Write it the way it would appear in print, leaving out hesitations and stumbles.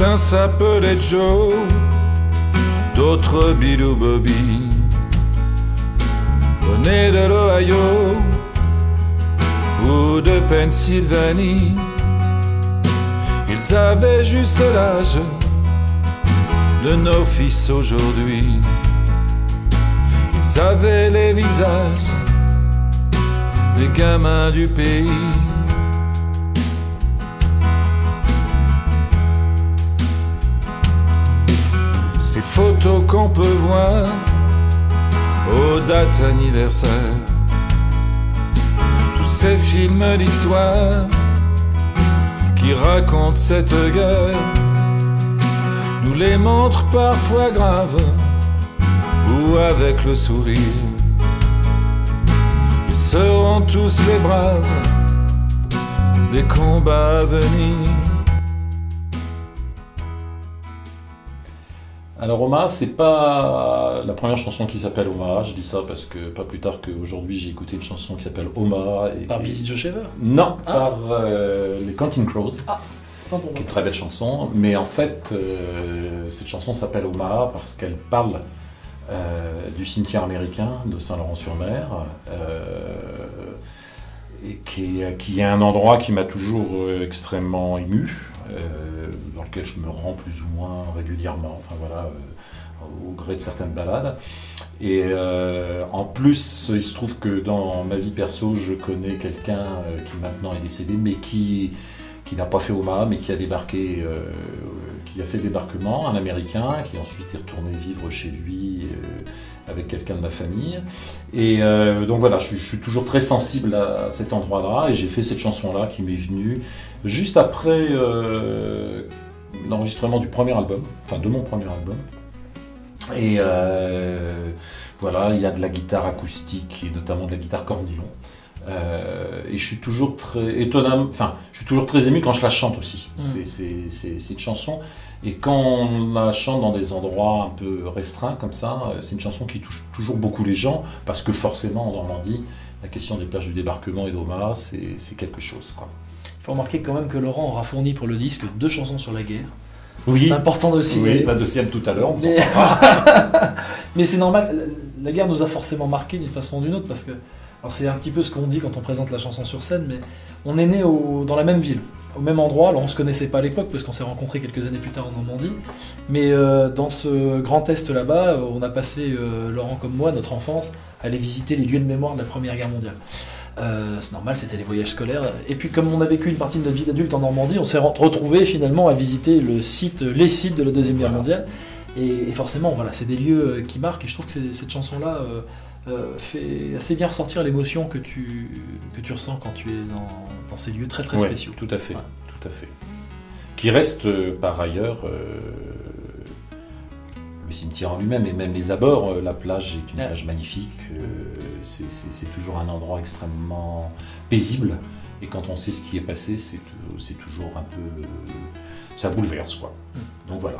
Certains s'appelaient Joe, d'autres Bill ou Bobby, venaient de l'Ohio ou de Pennsylvanie. Ils avaient juste l'âge de nos fils aujourd'hui. Ils avaient les visages des gamins du pays. Ces photos qu'on peut voir aux dates anniversaires, tous ces films d'histoire qui racontent cette guerre, nous les montrent parfois graves ou avec le sourire. Ils seront tous les braves des combats à venir. Alors Omaha, c'est pas la première chanson qui s'appelle Omaha, je dis ça parce que pas plus tard qu'aujourd'hui j'ai écouté une chanson qui s'appelle Omaha. Par Billy Joe Shaver? Non, par les Counting Crows, qui est une très belle chanson, mais en fait cette chanson s'appelle Omaha parce qu'elle parle du cimetière américain de Saint-Laurent-sur-Mer, et qui est un endroit qui m'a toujours extrêmement ému, dans lequel je me rends plus ou moins régulièrement, enfin voilà, au gré de certaines balades. Et en plus, il se trouve que dans ma vie perso, je connais quelqu'un qui maintenant est décédé, mais qui n'a pas fait Omaha, mais qui a débarqué, qui a fait débarquement, un Américain, qui ensuite est retourné vivre chez lui avec quelqu'un de ma famille. Et donc voilà, je suis toujours très sensible à cet endroit-là, et j'ai fait cette chanson-là qui m'est venue juste après l'enregistrement du premier album, enfin de mon premier album. Et voilà, il y a de la guitare acoustique, et notamment de la guitare cornillon. Et je suis toujours très étonnant, enfin, je suis toujours très ému quand je la chante aussi. C'est une chanson, et quand on la chante dans des endroits un peu restreints comme ça, c'est une chanson qui touche toujours beaucoup les gens, parce que forcément en Normandie, la question des plages du débarquement et d'Omaha, c'est quelque chose, quoi. Il faut remarquer quand même que Laurent aura fourni pour le disque 2 chansons sur la guerre. Oui, c'est important de le signaler. Oui, la deuxième tout à l'heure. Mais c'est normal, la guerre nous a forcément marqué d'une façon ou d'une autre, parce que alors c'est un petit peu ce qu'on dit quand on présente la chanson sur scène, mais on est né dans la même ville, au même endroit. Alors on se connaissait pas à l'époque parce qu'on s'est rencontrés quelques années plus tard en Normandie, mais dans ce Grand Est là-bas, on a passé, Laurent comme moi, notre enfance à aller visiter les lieux de mémoire de la Première Guerre mondiale. C'est normal, c'était les voyages scolaires. Et puis comme on a vécu une partie de notre vie d'adulte en Normandie, on s'est retrouvés finalement à visiter les sites de la Deuxième Guerre mondiale. Et forcément, voilà, c'est des lieux qui marquent, et je trouve que cette chanson-là fait assez bien ressortir l'émotion que tu ressens quand tu es dans ces lieux très spéciaux. Tout à fait, tout à fait. Qui reste par ailleurs le cimetière en lui-même, et même les abords. La plage est une plage magnifique, c'est toujours un endroit extrêmement paisible, et quand on sait ce qui est passé, c'est toujours un peu... ça bouleverse, quoi. Donc voilà.